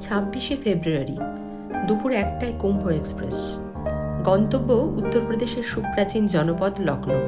26শে ফেব্রুয়ারি দুপুর 1টায় কুম্ভ এক্সপ্রেস। গন্তব্য উত্তরপ্রদেশের সুপ্রাচীন জনপদ লখনৌ।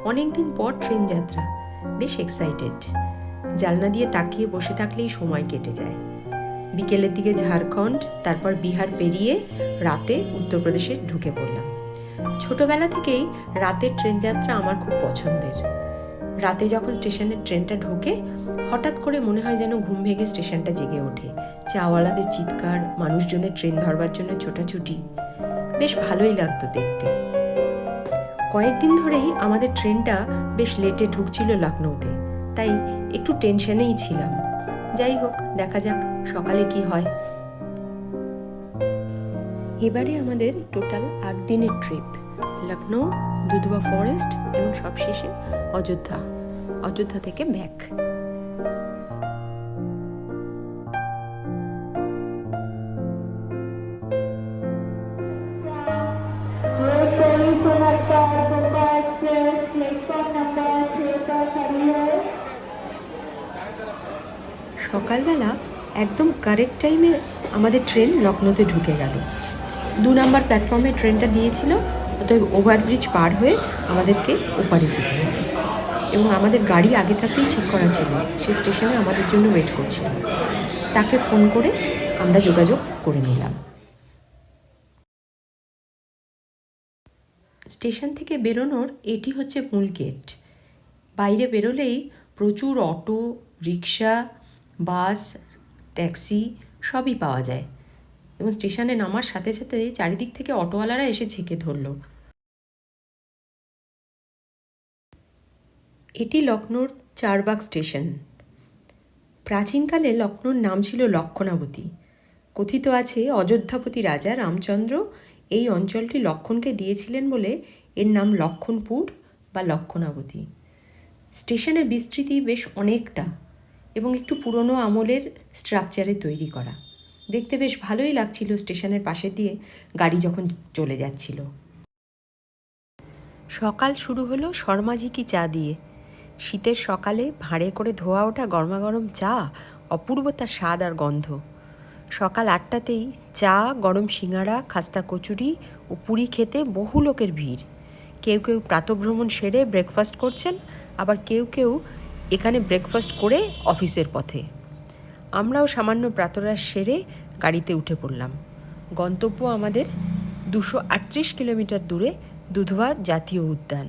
অনেকদিন পর ট্রেন যাত্রা, বেশ এক্সাইটেড। জানলা দিয়ে তাকিয়ে বসে থাকলেই সময় কেটে যায়। বিকেলের দিকে ঝাড়খণ্ড, তারপর বিহার পেরিয়ে রাতে উত্তরপ্রদেশে ঢুকে পড়লাম। ছোটবেলা থেকেই রাতের ট্রেন যাত্রা আমার খুব পছন্দের। রাতে যখন স্টেশনের ট্রেনটা ঢোকে, হঠাৎ করে মনে হয় যেন ঘুম ভেঙে স্টেশনটা জেগে ওঠে। চাওয়ালাদের চিৎকার, মানুষজনের ট্রেন ধরবার জন্য ছোটাছুটি, বেশ ভালোই লাগতো দেখতে। কয়েকদিন ধরেই আমাদের ট্রেনটা বেশ লেটে ঢুকছিল লখনৌতে, তাই একটু টেনশনেই ছিলাম। যাই হোক, দেখা যাক সকালে কি হয়। এবারে আমাদের টোটাল 8 দিনের ট্রিপ। লখনৌ, দুধওয়া ফরেস্ট এবং সবশেষে অযোধ্যা থেকে ব্যাক। সকালবেলা একদম কারেক্ট টাইমে আমাদের ট্রেন লখনৌতে ঢুকে গেল। 2 নম্বর প্ল্যাটফর্মে ট্রেনটা দিয়েছিল, অতএব ওভারব্রিজ পার হয়ে আমাদেরকে ওপারে যেতে হবে। এবং আমাদের গাড়ি আগে থাকতেই ঠিক করা ছিল, সে স্টেশনে আমাদের জন্য ওয়েট করছিল। তাকে ফোন করে আমরা যোগাযোগ করে নিলাম। স্টেশন থেকে বেরোনোর এটি হচ্ছে মূল গেট। বাইরে বেরোলেই প্রচুর অটো, রিক্সা, বাস, ট্যাক্সি সবই পাওয়া যায়। এবং স্টেশনে নামার সাথে সাথে চারিদিক থেকে অটোওয়ালারা এসে ঝেঁকে ধরল। এটি লখনৌর চারবাগ স্টেশন। প্রাচীনকালে লখনৌর নাম ছিল লক্ষণাবতী। কথিত আছে অযোধ্যাপতি রাজা রামচন্দ্র এই অঞ্চলটি লক্ষণকে দিয়েছিলেন বলে এর নাম লক্ষণপুর বা লক্ষণাবতী। স্টেশনের বিস্তৃতি বেশ অনেকটা এবং একটু পুরনো আমলের স্ট্রাকচারে তৈরি করা। দেখতে বেশ ভালোই লাগছিল স্টেশনের পাশে দিয়ে গাড়ি যখন চলে যাচ্ছিল। সকাল শুরু হলো শর্মাজি কি চা দিয়ে। শীতের সকালে ভাঁড়ে করে ধোয়া ওঠা গরমাগরম চা, অপূর্ব তার স্বাদ আর গন্ধ। সকাল 8টাতেই চা, গরম সিঙাড়া, খাস্তা কচুরি ও পুরি খেতে বহু লোকের ভিড়। কেউ কেউ প্রাতঃভ্রমণ সেরে ব্রেকফাস্ট করছেন, আবার কেউ কেউ এখানে ব্রেকফাস্ট করে অফিসের পথে। আমরাও সামান্য প্রাতরাশ সেরে গাড়িতে উঠে পড়লাম। গন্তব্য আমাদের 238 কিলোমিটার দূরে দুধওয়া জাতীয় উদ্যান।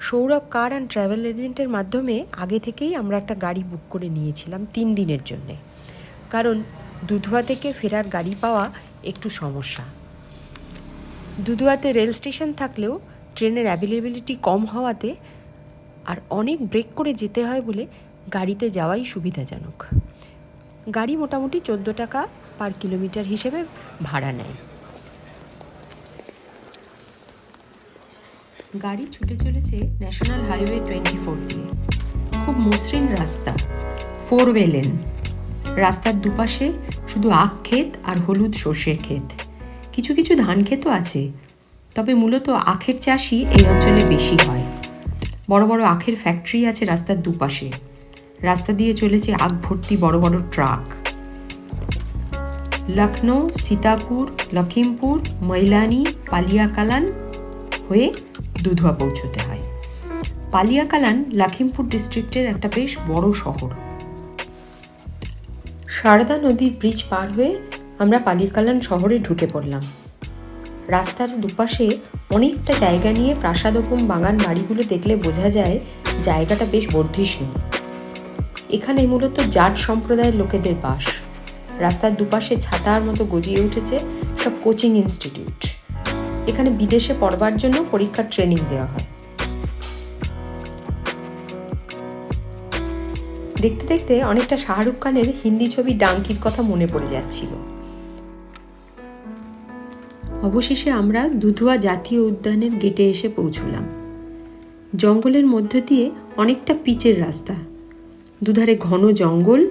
সৌরভ কার অ্যান্ড ট্রাভেল এজেন্টের মাধ্যমে আগে থেকেই আমরা একটা গাড়ি বুক করে নিয়েছিলাম 3 দিনের জন্যে, কারণ দুধওয়া থেকে ফেরার গাড়ি পাওয়া একটু সমস্যা। দুধওয়াতে রেল স্টেশন থাকলেও ট্রেনের অ্যাভেলেবিলিটি কম হওয়াতে আর অনেক ব্রেক করে যেতে হয় বলে গাড়িতে যাওয়াই সুবিধাজনক। গাড়ি মোটামুটি 14 টাকা পার কিলোমিটার হিসেবে ভাড়া নেয়। গাড়ি ছুটে চলেছে ন্যাশনাল হাইওয়ে 24 দিয়ে। খুব মসৃণ রাস্তা, 4 ওয়ে লেন। রাস্তার দুপাশে শুধু আখ ক্ষেত আর হলুদ সর্ষের ক্ষেত। কিছু কিছু ধান ক্ষেতও আছে, তবে মূলত আখের চাষই এই অঞ্চলে বেশি হয়। বড় বড় আখের ফ্যাক্টরি আছে রাস্তার দুপাশে। রাস্তা দিয়ে চলেছে আখ ভর্তি বড় বড় ট্রাক। লখনৌ, সীতাপুর, লখিমপুর, মৈলানি, পালিয়াকালান হয়ে দুধওয়া পৌঁছতে হয়। পালিয়াকালান লখিমপুর ডিস্ট্রিক্টের একটা বেশ বড় শহর। সারদা নদীর ব্রিজ পার হয়ে আমরা পালিয়াকালান শহরে ঢুকে পড়লাম। রাস্তার দুপাশে অনেকটা জায়গা নিয়ে প্রাসাদোপম বাগান বাড়িগুলো দেখলে বোঝা যায় জায়গাটা বেশ বর্ধিষ্ণু। এখানে মূলত জাট সম্প্রদায়ের লোকেদের বাস। রাস্তার দুপাশে ছাতার মতো গজিয়ে উঠেছে সব কোচিং ইনস্টিটিউট। এখানে বিদেশে পড়বার জন্য পরীক্ষার ট্রেনিং দেওয়া হয়। দেখতে দেখতে অনেকটা শাহরুখ খানের হিন্দি ছবি ডাঙ্কির কথা মনে পড়ে যাচ্ছিল। অবশেষে আমরা দুধওয়া জাতীয় উদ্যানের গেটে এসে পৌঁছলাম। জঙ্গলের মধ্য দিয়ে অনেকটা পিচের রাস্তা, দুধারে ঘন জঙ্গল।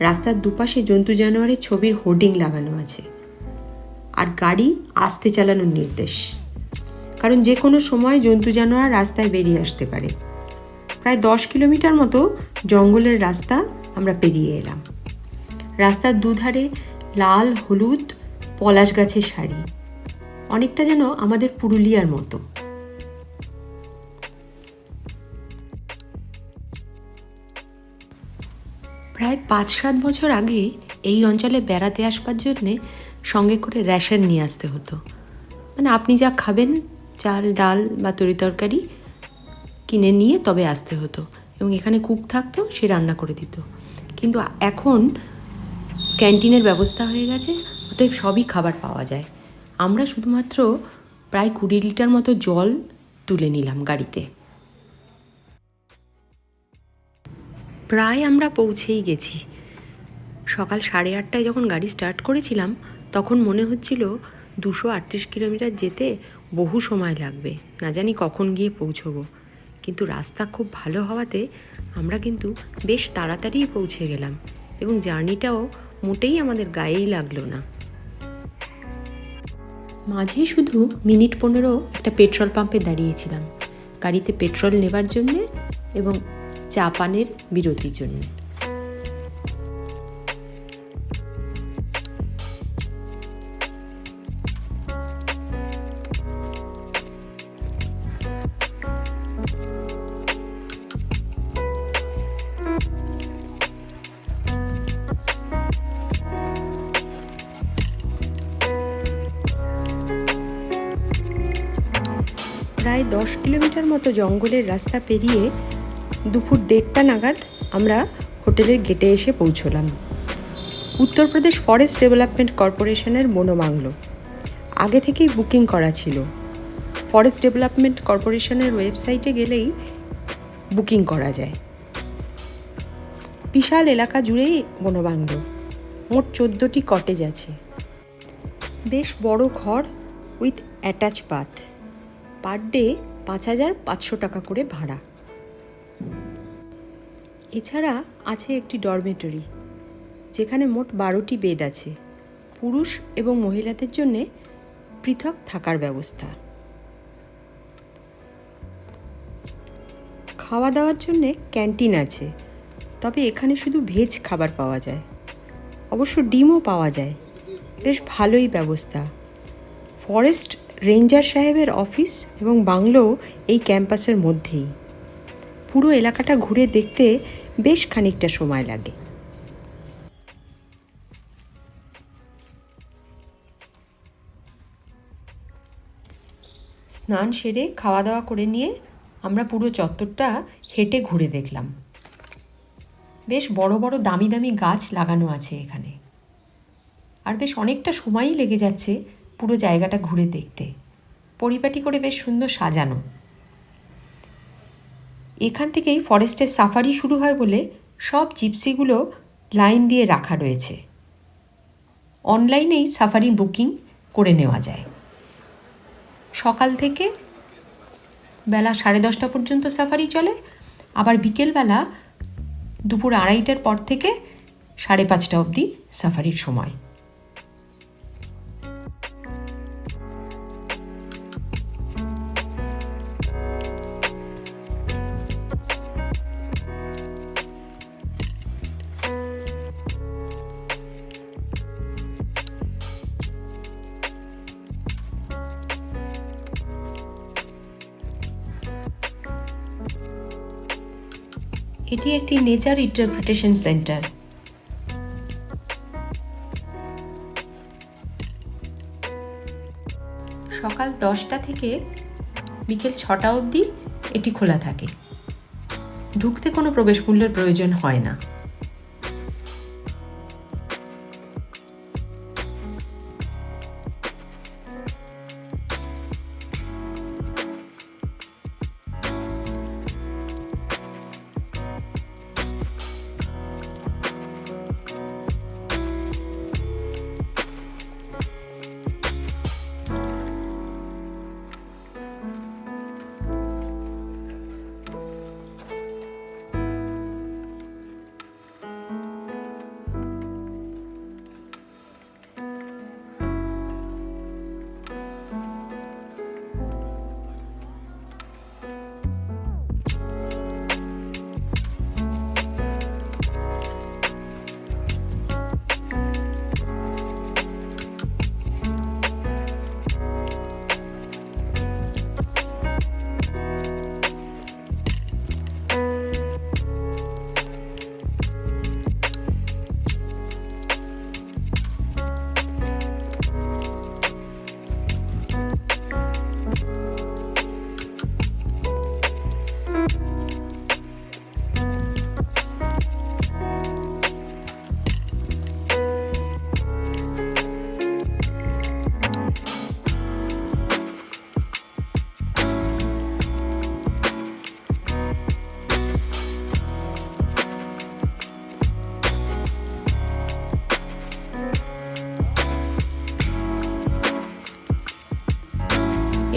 রাস্তার দুপাশে জন্তু জানোয়ারের ছবির হোর্ডিং লাগানো আছে, আর গাড়ি আস্তে চালানোর নির্দেশ, কারণ যে কোনো সময় জন্তু জানোয়ার রাস্তায় বেরিয়ে আসতে পারে। প্রায় 10 কিলোমিটার মতো জঙ্গলের রাস্তা আমরা পেরিয়ে এলাম। রাস্তার দুধারে লাল হলুদ পলাশ গাছের সারি, অনেকটা যেন আমাদের পুরুলিয়ার মতো। প্রায় 5-7 বছর আগে এই অঞ্চলে বেড়াতে আসবার জন্যে সঙ্গে করে রেশন নিয়ে আসতে হতো। মানে আপনি যা খাবেন, চাল ডাল বা তরি তরকারি কিনে নিয়ে তবে আসতে হতো, এবং এখানে কুক থাকতো, সে রান্না করে দিত। কিন্তু এখন ক্যান্টিনের ব্যবস্থা হয়ে গেছে, অতএব সবই খাবার পাওয়া যায়। আমরা শুধুমাত্র প্রায় 20 লিটার মতো জল তুলে নিলাম গাড়িতে। প্রায় আমরা পৌঁছেই গেছি। সকাল 8:30টায় যখন গাড়ি স্টার্ট করেছিলাম তখন মনে হচ্ছিল 238 কিলোমিটার যেতে বহু সময় লাগবে, না জানি কখন গিয়ে পৌঁছবো। কিন্তু রাস্তা খুব ভালো হওয়াতে আমরা কিন্তু বেশ তাড়াতাড়ি পৌঁছে গেলাম, এবং জার্নিটাও মোটেই আমাদের গায়েই লাগলো না। মাঝে শুধু মিনিট 15 একটা পেট্রোল পাম্পে দাঁড়িয়েছিলাম গাড়িতে পেট্রোল নেবার জন্যে এবং চা পানের বিরতির জন্যে। প্রায় 10 কিলোমিটার মতো জঙ্গলের রাস্তা পেরিয়ে দুপুর 1:30টা নাগাদ আমরা হোটেলের গেটে এসে পৌঁছলাম। উত্তরপ্রদেশ ফরেস্ট ডেভেলপমেন্ট কর্পোরেশনের বনবাংলো। আগে থেকেই বুকিং করা ছিল। ফরেস্ট ডেভেলপমেন্ট কর্পোরেশনের ওয়েবসাইটে গেলেই বুকিং করা যায়। বিশাল এলাকা জুড়েই বনবাংলো। মোট 14টি কটেজ আছে। বেশ বড় ঘর with attach bath. Per day 5,500 টাকা করে ভাড়া। এছাড়া আছে একটি ডরমেটরি, যেখানে মোট 12টি বেড আছে। পুরুষ এবং মহিলাদের জন্যে পৃথক থাকার ব্যবস্থা। খাওয়া দাওয়ার জন্যে ক্যান্টিন আছে, তবে এখানে শুধু ভেজ খাবার পাওয়া যায়। অবশ্য ডিমও পাওয়া যায়। বেশ ভালোই ব্যবস্থা। ফরেস্ট রেঞ্জার সাহেবের অফিস এবং বাংলো এই ক্যাম্পাসের মধ্যেই। পুরো এলাকাটা ঘুরে দেখতে বেশ খানিকটা সময় লাগে। স্নান সেরে খাওয়া দাওয়া করে নিয়ে আমরা পুরো চত্বরটা হেঁটে ঘুরে দেখলাম। বেশ বড় বড় দামি দামি গাছ লাগানো আছে এখানে, আর বেশ অনেকটা সময়ই লেগে যাচ্ছে পুরো জায়গাটা ঘুরে দেখতে। পরিপাটি করে বেশ সুন্দর সাজানো। এখান থেকেই ফরেস্টের সাফারি শুরু হয় বলে সব জিপসিগুলো লাইন দিয়ে রাখা রয়েছে। অনলাইনেই সাফারি বুকিং করে নেওয়া যায়। সকাল থেকে বেলা 10:30 পর্যন্ত সাফারি চলে, আবার বিকেলবেলা দুপুর 2:30টার পর থেকে 5:30 অবধি সাফারির সময়। এটি একটি নেচার ইন্টারপ্রিটেশন সেন্টার। সকাল 10টা থেকে বিকেল 6টা অবধি এটি খোলা থাকে। ঢুকতে কোনো প্রবেশ মূল্যের প্রয়োজন হয় না।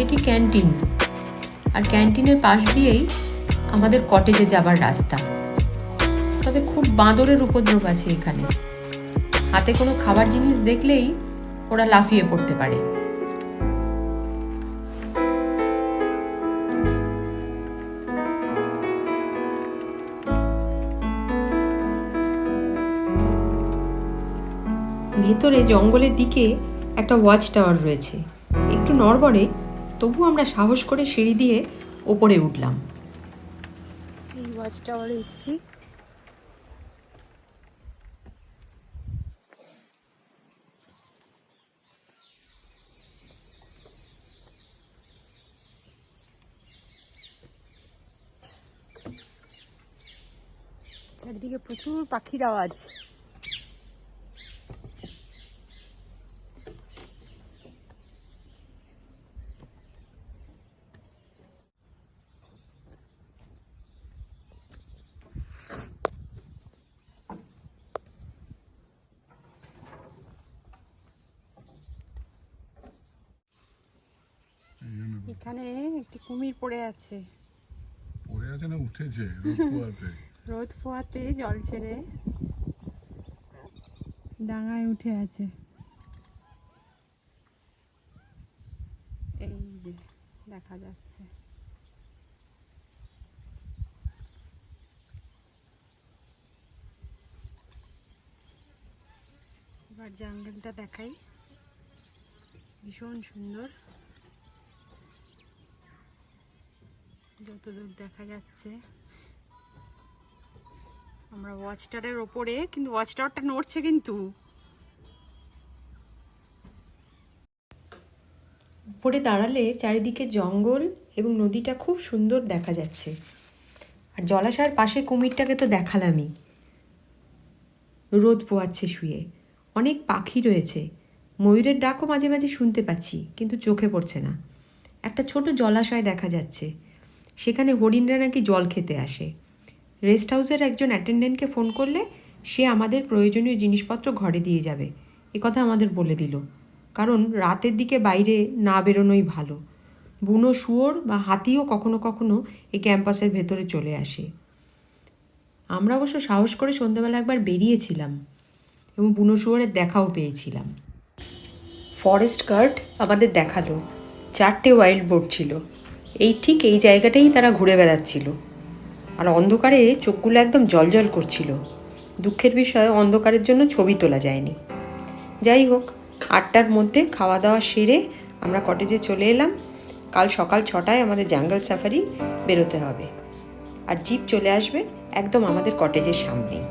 এটি ক্যান্টিন, আর ক্যান্টিনের পাশ দিয়েই আমাদের কটেজে যাবার রাস্তা। তবে খুব বাঁদরের উপদ্রব আছে এখানে। হাতে কোনো খাবার জিনিস দেখলেই ওরা লাফিয়ে পড়তে পারে। ভেতরে জঙ্গলের দিকে একটা ওয়াচ টাওয়ার রয়েছে, একটু নড়বড়ে, তবু আমরা সাহস করে সিঁড়ি দিয়ে ওপরে উঠলাম। এই ওয়াচ টাওয়ারে উঠছি। চারিদিকে প্রচুর পাখির আওয়াজ। এখানে একটি কুমির পড়ে আছে না উঠেছে রোদ পোয়াতে জল ছেড়ে ডাঙায় উঠে আছে। এই যে দেখা যাচ্ছে। এবার জঙ্গলটা দেখাই, ভীষণ সুন্দর। যতদূর দেখা যাচ্ছে আমরা ওয়াচ টাওয়ারের ওপরে, কিন্তু ওয়াচ টাওয়ারটা নড়ছে। কিন্তু উপরে দাঁড়ালে চারিদিকে জঙ্গল এবং নদীটা খুব সুন্দর দেখা যাচ্ছে। আর জলাশয়ের পাশে কুমিরটাকে তো দেখালামই, রোদ পোয়াচ্ছে শুয়ে। অনেক পাখি রয়েছে, ময়ূরের ডাকও মাঝে মাঝে শুনতে পাচ্ছি, কিন্তু চোখে পড়ছে না। একটা ছোট জলাশয় দেখা যাচ্ছে, সেখানে হরিণরা নাকি জল খেতে আসে। রেস্ট হাউসের একজন অ্যাটেন্ডেন্টকে ফোন করলে সে আমাদের প্রয়োজনীয় জিনিসপত্র ঘরে দিয়ে যাবে, এ কথা আমাদের বলে দিল। কারণ রাতের দিকে বাইরে না বেরোনোই ভালো। বুনো শুয়োর বা হাতিও কখনো কখনো এই ক্যাম্পাসের ভেতরে চলে আসে। আমরা অবশ্য সাহস করে সন্ধ্যাবেলা একবার বেরিয়েছিলাম এবং বুনো শুয়োরের দেখাও পেয়েছিলাম। ফরেস্ট গার্ড আমাদের দেখালো 4টে ওয়াইল্ড বোট ছিল। ঠিক এই জায়গাটাই তারা ঘুরে বেড়াচ্ছিল। আর অন্ধকারে চোখগুলো একদম জলজল করছিল। দুঃখের বিষয়, অন্ধকারের জন্য ছবি তোলা যায়নি। যাই হোক, 8টার মধ্যে খাওয়া দাওয়া সেরে আমরা কটেজে চলে এলাম। কাল সকাল 6টায় আমাদের জঙ্গল সাফারি বেরোতে হবে, আর জিপ চলে আসবে একদম আমাদের কটেজের সামনেই।